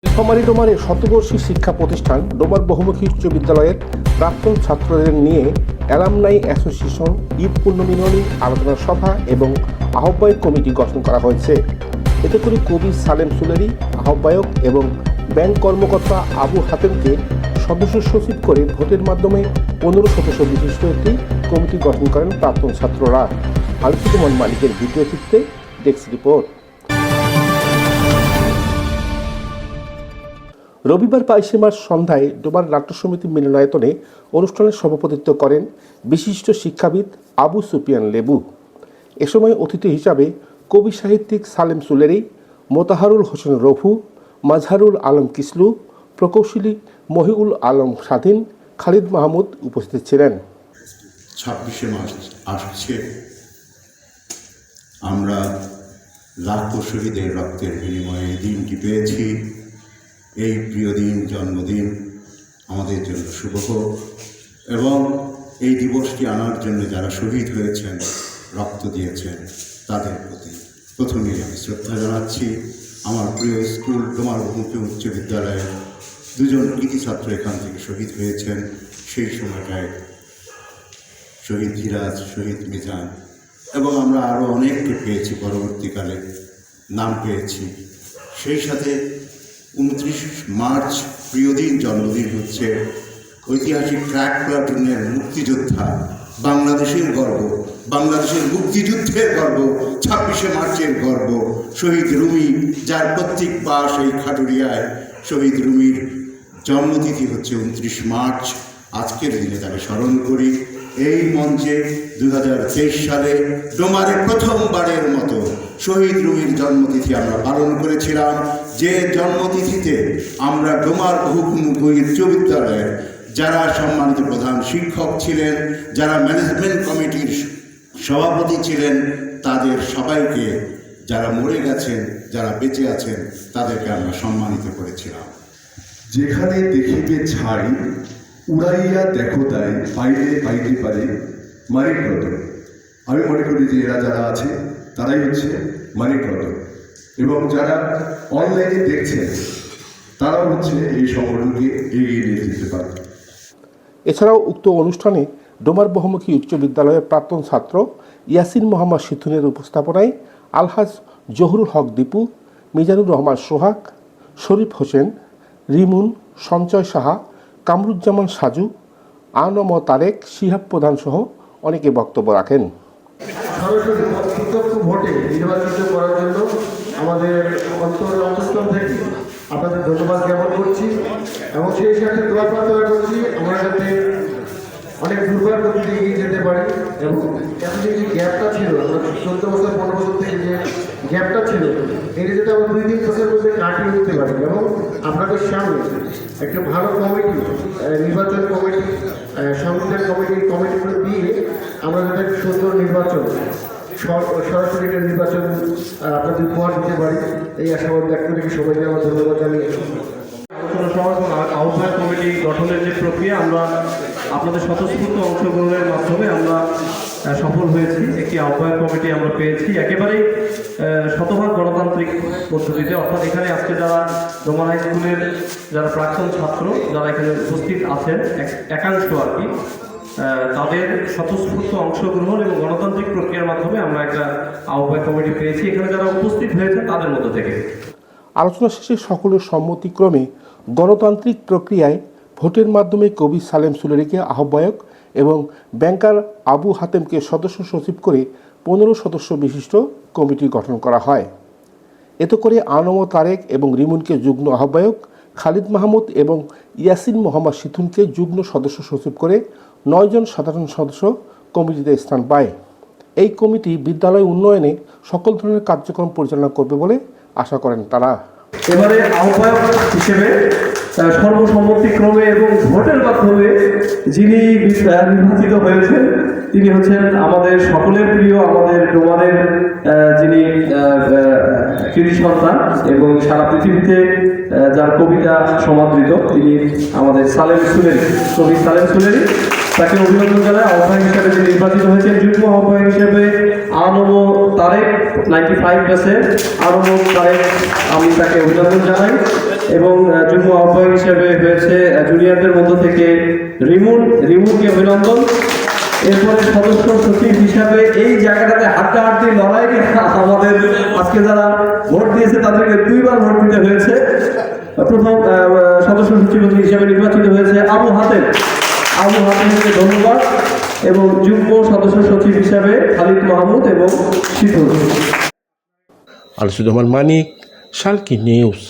নীলফামারী ডোমারের শতবর্ষী শিক্ষা প্রতিষ্ঠান ডোমার বহুমুখী উচ্চ বিদ্যালয়ের প্রাক্তন ছাত্রদের নিয়ে অ্যালামনাই অ্যাসোসিয়েশন ঈদ পুণ্যমিলনী আলোচনা সভা এবং আহ্বায়ক কমিটি গঠন করা হয়েছে। এতে করে কবি সালেম সুলেরি আহ্বায়ক এবং ব্যাংক কর্মকর্তা আবু হাতেমকে সদস্য সচিব করে ভোটের মাধ্যমে 15 সদস্য বিশিষ্ট একটি কমিটি গঠন করেন প্রাক্তন ছাত্ররা। আলোচিত মালিকের ভিডিও চিত্রে ডেস্ক রিপোর্ট। রবিবার 22 মার্চ সন্ধ্যায় ডোমার নাট্য সমিতি মিলনায়তনে অনুষ্ঠানের সভাপতিত্ব করেন বিশিষ্ট শিক্ষাবিদ আবু সুফিয়ান লেবু। এ সময় অতিথি হিসাবে কবি সাহিত্যিক সালেম সুলেরি, মোতাহারুল হোসেন রফু, মাজহারুল আলম কিসলু, প্রকৌশলী মহিউল আলম স্বাধীন, খালিদ মাহমুদ উপস্থিত ছিলেন। 26শে মার্চ আসছে, আমরা লাখো শহীদের রক্তের বিনিময়ে এই দিনটি পেয়েছি। এই প্রিয় দিন, জন্মদিন আমাদের জন্য শুভ হোক এবং এই দিবসটি আনার জন্য যারা শহীদ হয়েছেন, রক্ত দিয়েছেন, তাদের প্রতি প্রথমেই আমি শ্রদ্ধা জানাচ্ছি। আমার প্রিয় স্কুল ডোমার বহুমুখী উচ্চ বিদ্যালয়ের দুজন কৃতি ছাত্র এখান থেকে শহীদ হয়েছেন। সেই সময়টায় শহীদ ধীরাজ, শহীদ মিজান এবং আমরা আরও অনেককে পেয়েছি, পরবর্তীকালে নাম পেয়েছি। সেই সাথে 29 মার্চ প্রিয় দিন, জন্মদিন হচ্ছে ঐতিহাসিক ট্র্যাক প্লাটুনের মুক্তিযোদ্ধা, বাংলাদেশের গর্ব, বাংলাদেশের মুক্তিযুদ্ধের গর্ব, 26শে মার্চের গর্ব শহীদ রুমি, যার প্রত্যেক মাস এই খাটুরিয়ায় শহীদ রুমির জন্মতিথি হচ্ছে 29 মার্চ। আজকের দিনে তাকে স্মরণ করি। এই মঞ্চে 2023 সালে ডোমারে প্রথমবারের মতো শহীদ রুমির জন্মতিথি আমরা পালন করেছিলাম, যে জন্মতিথিতে আমরা ডোমার বহুমুখী উচ্চ বিদ্যালয়ের যারা সম্মানিত প্রধান শিক্ষক ছিলেন, যারা ম্যানেজমেন্ট কমিটির সভাপতি ছিলেন, তাদের সবাইকে, যারা মরে গেছেন, যারা বেঁচে আছেন, তাদেরকে আমরা সম্মানিত করেছিলাম। যেখানে দেখিবে ছাই উড়াইয়া দেখো তাই, পাইলে পাইতে পারে মানিক রতন। আমি মনে করি যে এরা যারা আছে তারাই হচ্ছে মানিক রতন, এবং যারা অনলাইনে দেখছেন তারাও হচ্ছে এই সংগঠনকে এগিয়ে নিয়ে যেতে পারে। এছাড়াও উক্ত অনুষ্ঠানে ডোমার বহুমুখী উচ্চ বিদ্যালয়ের প্রাক্তন ছাত্র ইয়াসিন মোহাম্মদ সিথুনের উপস্থাপনায় আলহাজ জহুরুল হক দীপু, মিজানুর রহমান সোহাগ, শরীফ হোসেন, রিমুন, সঞ্চয় সাহা, কামরুজ্জামান সাজু, আনম তারেক, শিহাব প্রধান সহ অনেকে বক্তব্য রাখেন। সরাসরি প্রত্যক্ষ ভোটে নির্বাচিত করার জন্য আমাদের অন্তঃস্থল থেকে আপনাদের ধন্যবাদ জ্ঞাপন করছি এবং সেই সাথে দোয়া প্রার্থনা করছি আমরা যাতে অনেক দুর্বার গতিতে এগিয়ে যেতে পারি এবং এতদিন যে গ্যাপটা ছিল, আমরা 14 বছর 15 বছর থেকে যে গ্যাপটা ছিল, এটা যাতে আমরা 2-3 বছরের মধ্যে কাটিয়ে উঠতে পারি এবং আপনাদের সামনে একটা ভালো কমিটি, নির্বাচন কমিটি, সংবিধান কমিটিগুলো দিয়ে আমরা যাতে একটা সুন্দর নির্বাচন, সরাসরি একটা নির্বাচন আপনাদের উপহার দিতে পারি, এই আশাবাদ ব্যক্ত রেখে সবাইকে আমার ধন্যবাদ জানিয়ে আলোচনা সভা এবং আহ্বায়ক কমিটি গঠনের যে প্রক্রিয়া, আমরা আপনাদের স্বতঃস্ফূর্ত অংশগ্রহণের মাধ্যমে আমরা সফল হয়েছি। একটি আহ্বায়ক কমিটি আমরা পেয়েছি একেবারেই শতভাগ গণতান্ত্রিক পদ্ধতিতে, অর্থাৎ এখানে আজকে যারা ডোমার হাই স্কুলের যারা প্রাক্তন ছাত্র যারা এখানে উপস্থিত আছেন, একাংশ আর কি, তাদের স্বতঃস্ফূর্ত অংশগ্রহণ এবং গণতান্ত্রিক প্রক্রিয়ার মাধ্যমে আমরা একটা আহ্বায়ক কমিটি পেয়েছি এখানে যারা উপস্থিত হয়েছে তাদের মধ্য থেকে। আলোচনা শেষে সকলের সম্মতিক্রমে গণতান্ত্রিক প্রক্রিয়ায় ভোটের মাধ্যমে কবি সালেম সুলেরিকে আহ্বায়ক এবং ব্যাংকার আবু হাতেমকে সদস্য সচিব করে 15 সদস্য বিশিষ্ট কমিটি গঠন করা হয়। এতে করে আনম তারেক এবং রিমুনকে যুগ্ম আহ্বায়ক, খালিদ মাহমুদ এবং ইয়াসিন মোহাম্মদ সিথুনকে যুগ্ম সদস্য সচিব করে 9 জন সাধারণ সদস্য কমিটিতে স্থান পায়। এই কমিটি বিদ্যালয় উন্নয়নে সকল ধরনের কার্যক্রম পরিচালনা করবে বলে আশা করেন তারা। এবারে আহ্বায়ক হিসেবে সর্বসম্মতিক্রমে এবং ভোটের মাধ্যমে যিনি নির্বাচিত হয়েছেন তিনি হচ্ছেন আমাদের সকলের প্রিয়, আমাদের ডোমারের যিনি কৃতি সন্তান এবং সারা পৃথিবীতে যার কবিতা সমাদৃত, তিনি আমাদের সালেম সুলেরি, কবি সালেম সুলেরি। তাকে অভিনন্দন জানাই। আহ্বায়ক হিসেবে যে নির্বাচিত হয়েছেন যুগ্ম আহ্বায়ক হিসেবে আনম তারেক 95%, আনম তারেক, আমি তাকে অভিনন্দন জানাই। এবং যুগ্ম আহ্বায়ক হিসেবে হয়েছে জুনিয়রদের মধ্য থেকে রিমুকে অভিনন্দন। এরপরে সদস্য সচিব হিসাবে এই জায়গাটাতে হাড্ডাহাড্ডি লড়াই আমাদের আজকে যারা ভোট দিয়েছে তাদেরকে 2 বার ভোট দিতে হয়েছে। প্রথম সদস্য সচিব হিসাবে নির্বাচিত হয়েছে আবু হাতেমকে ধন্যবাদ, এবং যুগ্ম সদস্য সচিব হিসাবে খালিদ মাহমুদ এবং শীতল। আলসুজ্জামান মানিক, শালকি নিউজ।